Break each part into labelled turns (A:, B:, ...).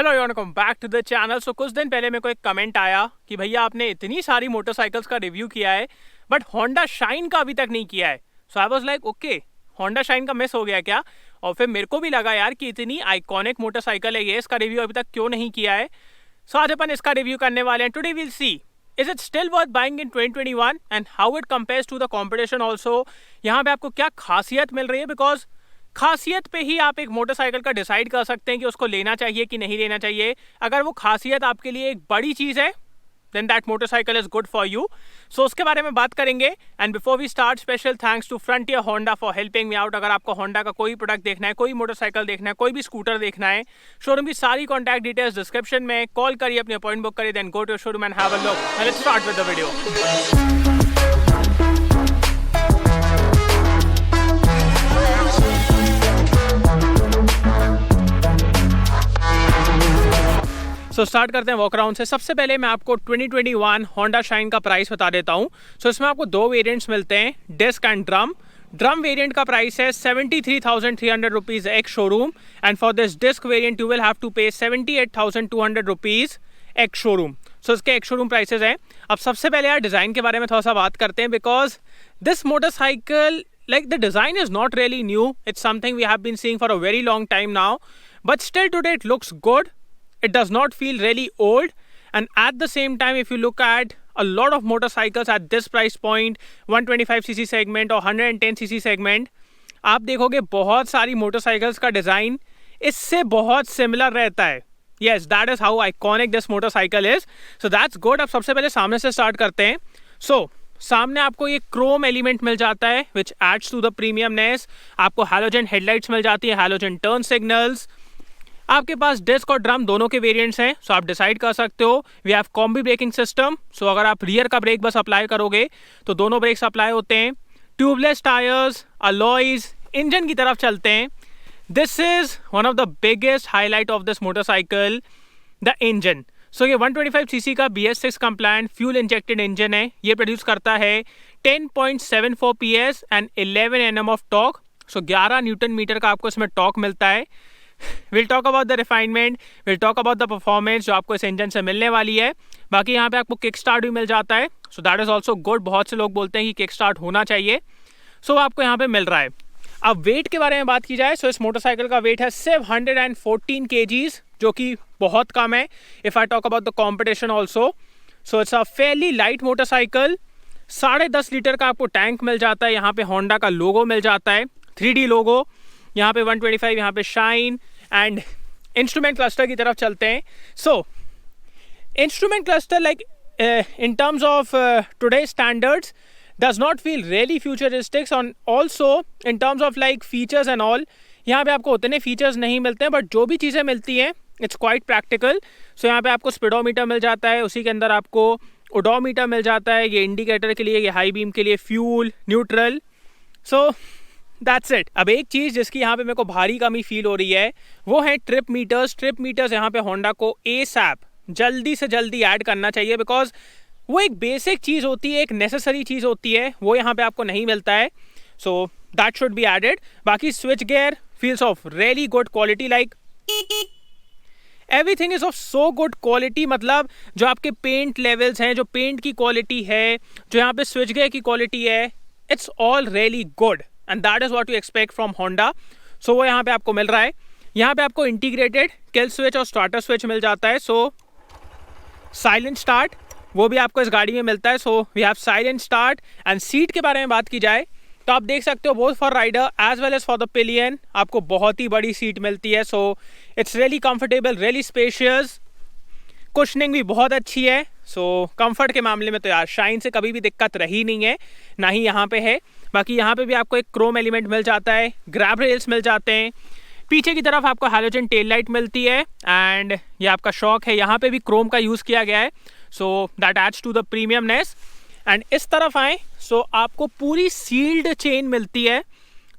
A: Hello welcome back to the channel. So कुछ दिन पहले मेरे को एक कमेंट आया कि भैया आपने इतनी सारी मोटरसाइकिल्स का रिव्यू किया है बट होंडा शाइन का अभी तक नहीं किया है। So I was like okay, Honda Shine का मिस हो गया क्या? और फिर मेरे को भी लगा यार कि इतनी आइकॉनिक मोटरसाइकिल है ये, इसका रिव्यू अभी तक क्यों नहीं किया है। सो आज अपन इसका रिव्यू करने वाले हैं। Today will see is it still worth buying in 2021 and how it compares to the competition also. यहाँ पे आपको क्या खासियत मिल रही है, बिकॉज खासियत पे ही आप एक मोटरसाइकिल का डिसाइड कर सकते हैं कि उसको लेना चाहिए कि नहीं लेना चाहिए। अगर वो खासियत आपके लिए एक बड़ी चीज़ है then that motorcycle is good for you. So उसके बारे में बात करेंगे। And before we start, special thanks to Frontier Honda for helping me out. अगर आपको होंडा का कोई प्रोडक्ट देखना है, कोई मोटरसाइकिल देखना है, कोई भी स्कूटर देखना है, शोरूम की सारी कॉन्टैक्ट डिटेल्स डिस्क्रिप्शन में। कॉल करिए, अपनी अपॉइंटमेंट बुक करिए, then go to showroom and have a look. Let's start with the video. So start करते हैं वॉक अराउंड से। सबसे पहले मैं आपको 2021 होंडा शाइन का प्राइस बता देता हूँ। सो इसमें आपको दो वेरिएंट्स मिलते हैं, disc and drum. Drum variant का प्राइस है 73,300 rupees ex showroom, and for this disc variant you will have to pay 78,200 rupees ex showroom. सो इसके एक्स शोरूम प्राइसेस हैं। अब सबसे पहले यार डिज़ाइन के बारे में थोड़ा सा बात करते हैं, because this motorcycle, like the design is not really new, it's something we have been seeing for a very long time now, but still today it looks good. It does not feel really old, and at the same time if you look at a lot of motorcycles at this price point, 125cc segment और 110cc segment, आप देखोगे बहुत सारी motorcycles का design इससे बहुत similar रहता है। Yes, that is how iconic this motorcycle is. So that's good. अब सबसे पहले सामने से स्टार्ट करते हैं। So सामने आपको ये क्रोम एलिमेंट मिल जाता है विच एड्स टू द प्रीमियमनेस। आपको हैलोजन हेडलाइट्स मिल जाती है, हैलोजन टर्न सिग्नल्स। आपके पास डिस्क और ड्रम दोनों के वेरिएंट्स हैं, सो आप डिसाइड कर सकते हो। We have combi braking system, so अगर आप रियर का ब्रेक बस अप्लाई करोगे तो दोनों ब्रेक्स अप्लाई होते हैं। Tubeless tyres, alloys. इंजन की तरफ चलते हैं। This is one of the biggest highlight of this motorcycle, the engine. So ये 125cc का BS6 compliant fuel injected engine है। ये प्रोड्यूस करता है 10.74 PS and 11 Nm of torque. So 11 newton metre का आपको इसमें टॉर्क मिलता है। Will talk about the refinement, will talk about the performance जो आपको इस इंजन से मिलने वाली है। बाकी यहाँ पे आपको किक स्टार्ट भी मिल जाता है, so that is also good. बहुत से लोग बोलते हैं कि किक स्टार्ट होना चाहिए, सो आपको यहाँ पे मिल रहा है। अब वेट के बारे में बात की जाए, सो इस मोटरसाइकिल का वेट है सिर्फ 114 kgs, जो कि बहुत कम है if I talk about the competition also. So it's a fairly light motorcycle. 10.5 litre का आपको टैंक मिल जाता है। यहाँ पे होंडा का लोगो मिल जाता है, 3D लोगो। यहाँ पे 125, यहाँ पे शाइन। एंड इंस्ट्रूमेंट क्लस्टर की तरफ चलते हैं। So instrument cluster like in terms of today standards does not feel really futuristic, and also in terms of like features and all, यहाँ पे आपको उतने फीचर्स नहीं मिलते हैं, बट जो भी चीज़ें मिलती हैं इट्स क्वाइट प्रैक्टिकल। सो यहाँ पे आपको स्पीडोमीटर मिल जाता है, उसी के अंदर आपको ओडोमीटर मिल जाता है, ये इंडिकेटर के लिए, ये हाई बीम के लिए, fuel, neutral. So that's it. अब एक चीज़ जिसकी यहाँ पे मेरे को भारी कमी फील हो रही है वो है ट्रिप मीटर्स। ट्रिप मीटर्स यहाँ पे होंडा को ASAP जल्दी से जल्दी ऐड करना चाहिए, बिकॉज वो एक बेसिक चीज़ होती है, एक नेसेसरी चीज़ होती है, वो यहाँ पे आपको नहीं मिलता है। So that should be added. बाकी switch gear feels of really good quality, like everything is of so good quality. मतलब जो आपके पेंट लेवल्स हैं, जो पेंट की क्वालिटी है, जो यहाँ पे स्विच गियर की क्वालिटी है, it's all really good and that is what you expect from Honda. So वो यहाँ पे आपको मिल रहा है। यहाँ पे आपको इंटीग्रेटेड किल स्विच और स्टार्टर स्विच मिल जाता है। सो साइलेंट स्टार्ट वो भी आपको इस गाड़ी में मिलता है। So we have silent start. And seat के बारे में बात की जाए तो आप देख सकते हो both for rider as well as for the pillion आपको बहुत ही बड़ी सीट मिलती है। So it's really comfortable, really spacious. Cushioning भी बहुत अच्छी है। सो कंफर्ट के मामले में तो यार शाइन से कभी भी दिक्कत रही नहीं है, ना ही यहाँ पे है। बाकी यहाँ पे भी आपको एक क्रोम एलिमेंट मिल जाता है, ग्रैब रेल्स मिल जाते हैं। पीछे की तरफ आपको हैलोजन टेल लाइट मिलती है, एंड ये आपका शॉक है, यहाँ पे भी क्रोम का यूज़ किया गया है। So that adds to the premiumness. And इस तरफ आए सो आपको पूरी सील्ड चेन मिलती है।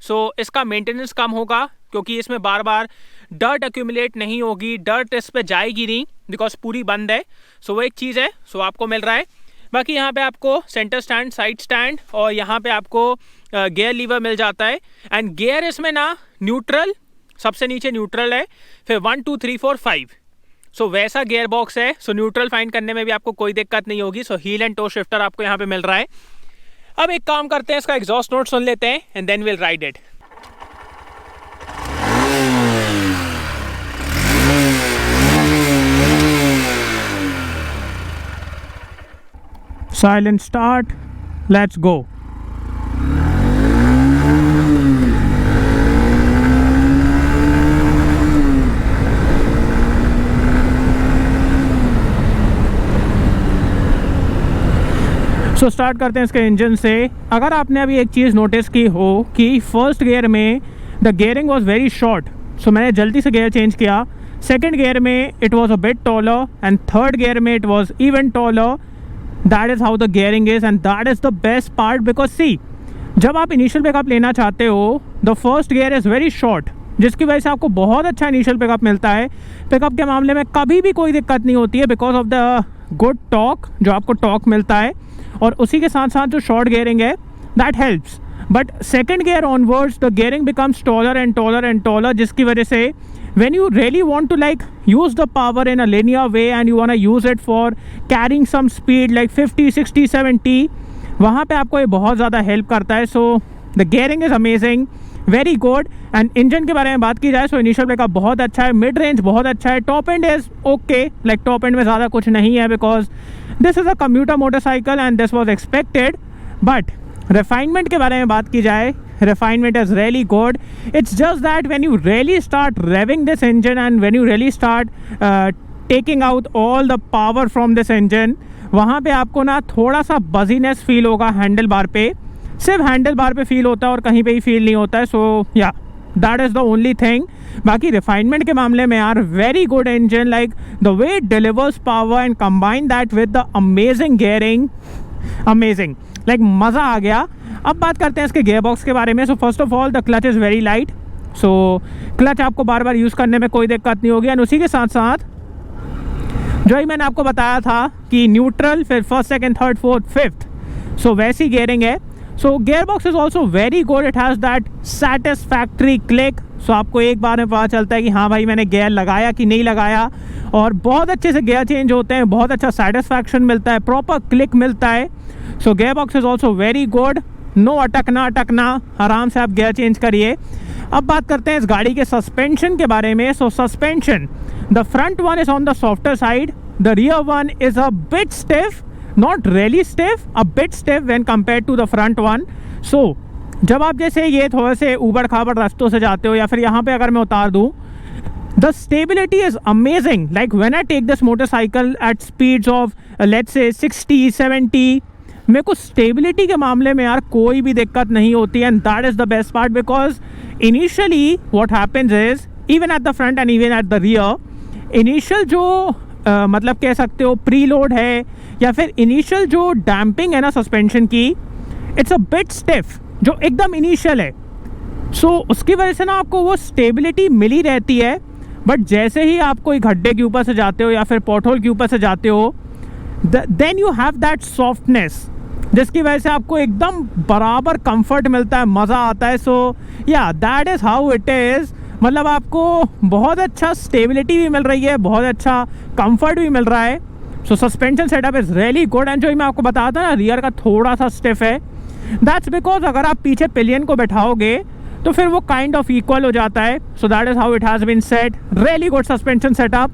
A: सो इसका मेंटेनेंस कम होगा क्योंकि इसमें बार बार डर्ट एक्यूमुलेट नहीं होगी, डर्ट इस पे जाएगी नहीं, बिकॉज पूरी बंद है। सो वो एक चीज़ है, सो आपको मिल रहा है। बाकी यहाँ पे आपको सेंटर स्टैंड, साइड स्टैंड, और यहाँ पे आपको गियर लीवर मिल जाता है। एंड गियर इसमें ना न्यूट्रल, सबसे नीचे न्यूट्रल है, फिर 1 2 3 4 5 सो वैसा गियर बॉक्स है। सो न्यूट्रल फाइंड करने में भी आपको कोई दिक्कत नहीं होगी। सो हील एंड टो शिफ्टर आपको यहाँ पे मिल रहा है। अब एक काम करते हैं, इसका एग्जॉस्ट नोट सुन लेते हैं and then will ride it. Silent start, let's go. So start करते हैं इसके इंजन से। अगर आपने अभी एक चीज़ नोटिस की हो कि फर्स्ट गियर में the gearing was very short, so मैंने जल्दी से गियर चेंज किया। सेकंड गियर में it was a bit taller and third gear में it was even taller. That is how the gearing is and that is the best part, because see, जब आप initial pickup लेना चाहते हो the first gear is very short, जिसकी वजह से आपको बहुत अच्छा इनिशियल पिकअप मिलता है। पिकअप के मामले में कभी भी कोई दिक्कत नहीं होती है because of the good talk, जो आपको टॉक मिलता है, और उसी के साथ साथ जो शॉर्ट गियरिंग है that helps. But second gear onwards the gearing becomes taller and taller and taller, जिसकी वजह से when you really want to like use the power in a linear way and you want to use it for carrying some speed like 50, 60, 70, वहाँ पे आपको ये बहुत ज़्यादा help करता है। So the gearing is amazing, very good. And engine के बारे में बात की जाए सो इनिशियल पिकअप बहुत अच्छा है, मिड रेंज बहुत अच्छा है, top end is okay, like top end में ज़्यादा कुछ नहीं है because this is a commuter motorcycle and this was expected. But refinement के बारे में बात की जाए, refinement is really good. It's just that when you really start revving this engine and when you really start taking out all the power from this engine, वहाँ पे आपको ना थोड़ा सा बजीनेस फील होगा हैंडल बार पे, सिर्फ हैंडल बार पे फील होता है और कहीं पे ही फील नहीं होता है। सो या that is the only thing. बाकी रिफाइनमेंट के मामले में यार very good engine, like the way it delivers power and combine that with the amazing gearing, amazing, like मज़ा आ गया। अब बात करते हैं इसके गियर बॉक्स के बारे में। So first of all the clutch is very light, so clutch आपको बार बार यूज़ करने में कोई दिक्कत नहीं होगी। एंड उसी के साथ साथ जो ही मैंने आपको बताया था कि न्यूट्रल, फिर first, second, third, fourth, fifth, so वैसी गियरिंग है। So gear box is also very good, it has that satisfactory click. So आपको एक बार में पता चलता है कि हाँ भाई मैंने गियर लगाया कि नहीं लगाया, और बहुत अच्छे से गियर चेंज होते हैं, बहुत अच्छा सेटिस्फैक्शन मिलता है, प्रॉपर क्लिक मिलता है। So gear box is also very good, no अटकना, आराम से आप गियर चेंज करिए। अब बात करते हैं इस गाड़ी के सस्पेंशन के बारे में। So suspension, the front one is on the softer side, the rear one is a bit stiff, not really stiff, a bit stiff when compared to the front one. So जब आप जैसे ये थोड़े से ऊबड़ खाबड़ रास्तों से जाते हो, या फिर यहाँ पे अगर मैं उतार दूँ, the stability is amazing. Like when I take this motorcycle at speeds of let's say 60, 70, मेरे को स्टेबिलिटी के मामले में यार कोई भी दिक्कत नहीं होती है। And that is the best part, because initially what happens is, even at the front end even at the rear, initial जो मतलब कह सकते हो प्री लोड है या फिर इनिशियल जो डैम्पिंग है ना सस्पेंशन की, इट्स अ बिट स्टिफ, जो एकदम इनिशियल है। सो उसकी वजह से ना आपको वो स्टेबिलिटी मिली रहती है। बट जैसे ही आप कोई गड्ढे के ऊपर से जाते हो या फिर पॉटहोल के ऊपर से जाते हो, then you have that softness, जिसकी वजह से आपको एकदम बराबर कंफर्ट मिलता है, मज़ा आता है। सो या that is how it is. मतलब आपको बहुत अच्छा स्टेबिलिटी भी मिल रही है, बहुत अच्छा कंफर्ट भी मिल रहा है। So suspension setup is really good. And जो मैं आपको बताया था ना रियर का थोड़ा सा स्टिफ है, दैट्स बिकॉज अगर आप पीछे पिलियन को बैठाओगे तो फिर वो काइंड ऑफ इक्वल हो जाता है। So that is how it has been set, really good suspension setup.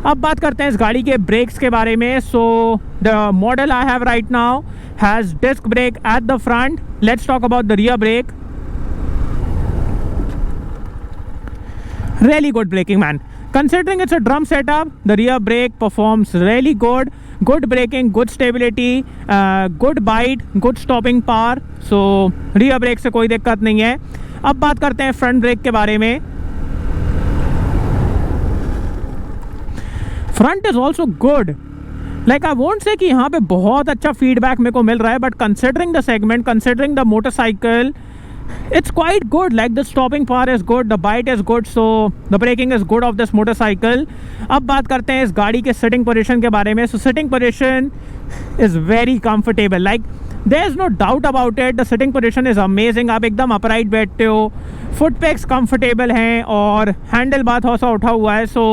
A: अब बात करते हैं इस गाड़ी के ब्रेक्स के बारे में। So the model I have right now has disc brake at the front. Let's talk about the rear brake. Really good braking, man. Considering it's a drum setup, the rear brake performs really good. Good braking, good stability, good bite, good stopping power. So rear brake से कोई दिक्कत नहीं है। अब बात करते हैं front brake के बारे में। Front is also good, like I won't say कि यहाँ पे बहुत अच्छा फीडबैक मेरे को मिल रहा है, but considering the segment, considering the motorcycle, it's quite good. Like the stopping power is good, the bite is good, so the braking is good of this motorcycle. अब बात करते हैं इस गाड़ी के सिटिंग पोजीशन के बारे में। So sitting position is very comfortable, like there is no doubt about it. The sitting position is amazing. आप एकदम upright बैठते हो, फुट पेक्स कंफर्टेबल हैं और हैंडल बार थोड़ा सा उठा हुआ है। सो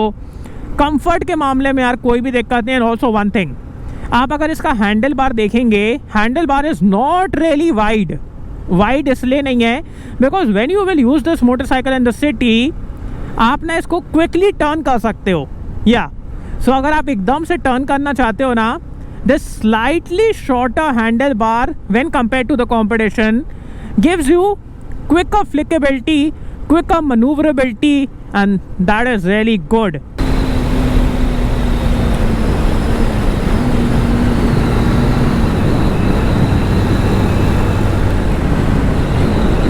A: कंफर्ट के मामले में यार कोई भी दिक्कत नहीं है। ऑल्सो वन थिंग, आप अगर इसका हैंडल बार देखेंगे, handle bar is not really wide इसलिए नहीं है because when you will use this motorcycle in the city, आप ना इसको क्विकली टर्न कर सकते हो। या सो अगर आप एकदम से टर्न करना चाहते हो ना, this slightly shorter handle bar when compare to the competition gives you quicker flickability, quicker maneuverability, and that is really good.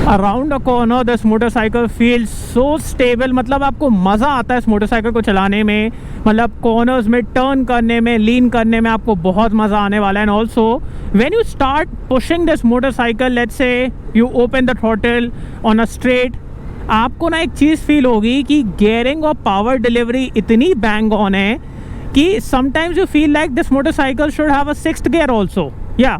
A: Around a corner this motorcycle feels so stable, मतलब आपको मज़ा आता है इस मोटरसाइकिल को चलाने में, मतलब कॉर्नर्स में टर्न करने में, लीन करने में आपको बहुत मज़ा आने वाला है। And also when you start pushing this motorcycle, let's say you open the throttle on a straight, आपको ना एक चीज़ फील होगी कि गियरिंग और पावर डिलीवरी इतनी बैंग ऑन है कि sometimes you feel like this motorcycle should have a sixth gear also. या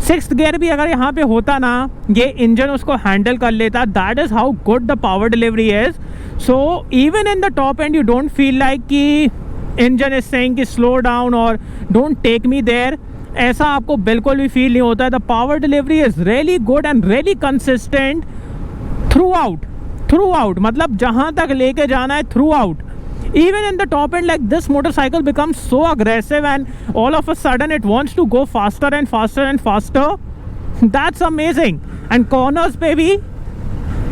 A: सिक्स्थ गियर भी अगर यहाँ पे होता ना, ये इंजन उसको हैंडल कर लेता। That is how good the power delivery is. So even in the top and you don't feel like कि इंजन इज सेइंग कि स्लो डाउन और डोंट टेक मी देयर, ऐसा आपको बिल्कुल भी फील नहीं होता है। The power delivery is really good and really consistent through out, मतलब जहाँ तक लेके जाना है through out. Even in the top end, like this motorcycle becomes so aggressive and all of a sudden it wants to go faster and faster and faster. That's amazing. And corners पे भी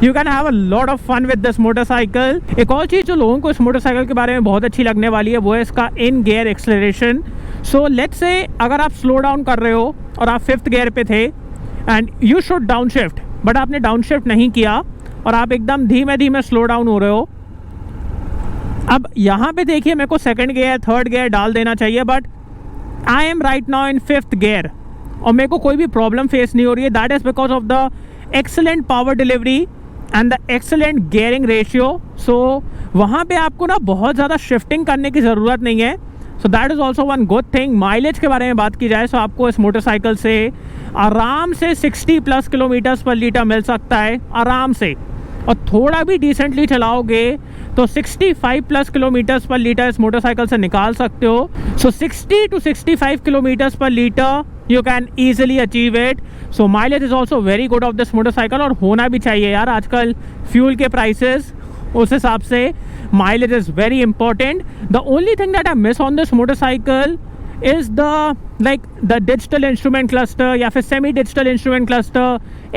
A: you can have a lot of fun with this motorcycle. एक और चीज़ जो लोगों को इस motorcycle के बारे में बहुत अच्छी लगने वाली है वो है इसका in gear acceleration. So let's say अगर आप स्लो डाउन कर रहे हो और आप 5th गियर पे थे and you should down shift, but आपने डाउन शिफ्ट नहीं किया और आप एकदम धीमे धीमे स्लो डाउन हो रहे हो। अब यहाँ पे देखिए मेरे को 2nd गियर 3rd गियर डाल देना चाहिए, but I am right now in 5th gear और मेरे को कोई भी प्रॉब्लम फेस नहीं हो रही है। That is because of the excellent power delivery and the excellent gearing ratio. So वहाँ पे आपको ना बहुत ज़्यादा शिफ्टिंग करने की ज़रूरत नहीं है। So that is also one good thing. Mileage के बारे में बात की जाए तो आपको इस मोटरसाइकिल से आराम से 60+ किलोमीटर्स पर लीटर मिल सकता है आराम से, और थोड़ा भी डिसेंटली चलाओगे तो 65+ किलोमीटर्स पर लीटर इस मोटरसाइकिल से निकाल सकते हो। सो 60 to 65 किलोमीटर्स पर litre you can easily achieve it. So mileage is also very good of this motorcycle, और होना भी चाहिए यार, आजकल फ्यूल के प्राइसेस उस हिसाब से mileage is very important. The only thing that I miss on this motorcycle is the digital instrument cluster या फिर semi digital instrument cluster,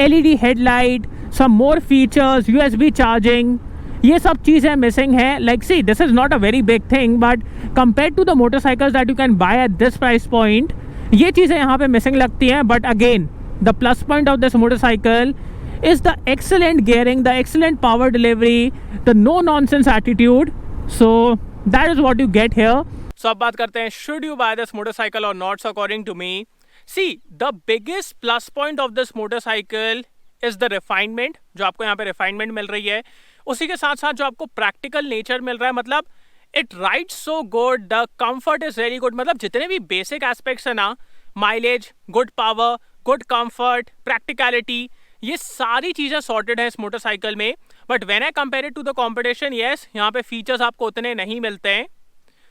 A: LED headlight, some more features, USB charging, ये सब चीज़ें missing है। Like see this is not a very big thing, but compare to the motorcycles that you can buy at this price point, ये चीज़ें यहाँ पे missing लगती हैं। But again the plus point of this motorcycle is the excellent gearing, the excellent power delivery, the no nonsense attitude. So that is what you get here.
B: So अब बात करते हैं should you buy this motorcycle or not. So according to me, see the biggest plus point of this motorcycle is the refinement. जो आपको यहाँ पे refinement मिल रही है, उसी के साथ साथ जो आपको practical nature मिल रहा है, मतलब it rides so good, the comfort is very good. मतलब जितने भी basic aspects है ना, mileage, good power, good comfort, practicality, ये सारी चीज़ें सॉर्टेड हैं इस मोटरसाइकिल में. But when I compare it to the competition, yes यहाँ पे फीचर्स आपको उतने नहीं मिलते हैं.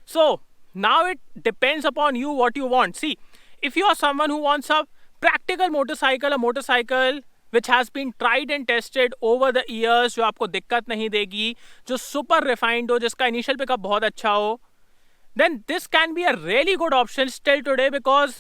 B: So now it depends upon you what you want. See if you are someone who wants a practical motorcycle, a motorcycle which has been tried and tested over the years, जो आपको दिक्कत नहीं देगी, जो सुपर रिफाइंड हो, जिसका initial pickup बहुत अच्छा हो, then this can be a really good option still today because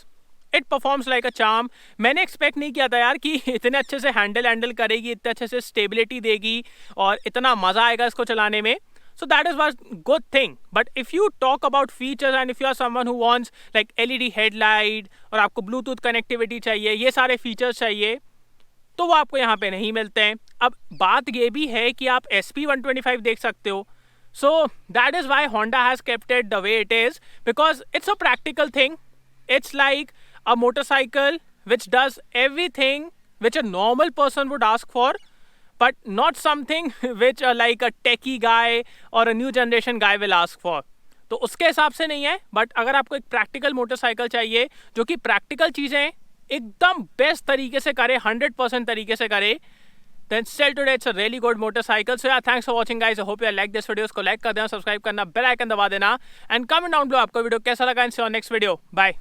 B: it performs like a charm. मैंने एक्सपेक्ट नहीं किया था यार कि इतने अच्छे से हैंडल करेगी, इतने अच्छे से स्टेबिलिटी देगी और इतना मज़ा आएगा इसको चलाने में. So that is one good thing. But if you talk about features and if you are someone who wants like LED headlight और आपको Bluetooth connectivity चाहिए, ये सारे फीचर्स चाहिए, तो वो आपको यहाँ पे नहीं मिलते हैं. अब बात ये भी है कि आप SP125 देख सकते हो. So that is why Honda has kept it the way it is, because it's a practical thing. It's like a motorcycle which does everything which a normal person would ask for, but not something which like a techie guy or a new generation guy will ask for. तो उसके हिसाब से नहीं है. But अगर आपको एक practical motorcycle चाहिए जो कि प्रैक्टिकल चीज़ें एकदम बेस्ट तरीके से करे, 100% तरीके से करे, then still today it's a really good motorcycle. So yeah, thanks for watching guys. I hope you like this video. इसको like कर देना, सब्सक्राइब करना, बेल आइकन दबा देना, and comment down below आपको वीडियो कैसा लगा. And see you on next video. Bye.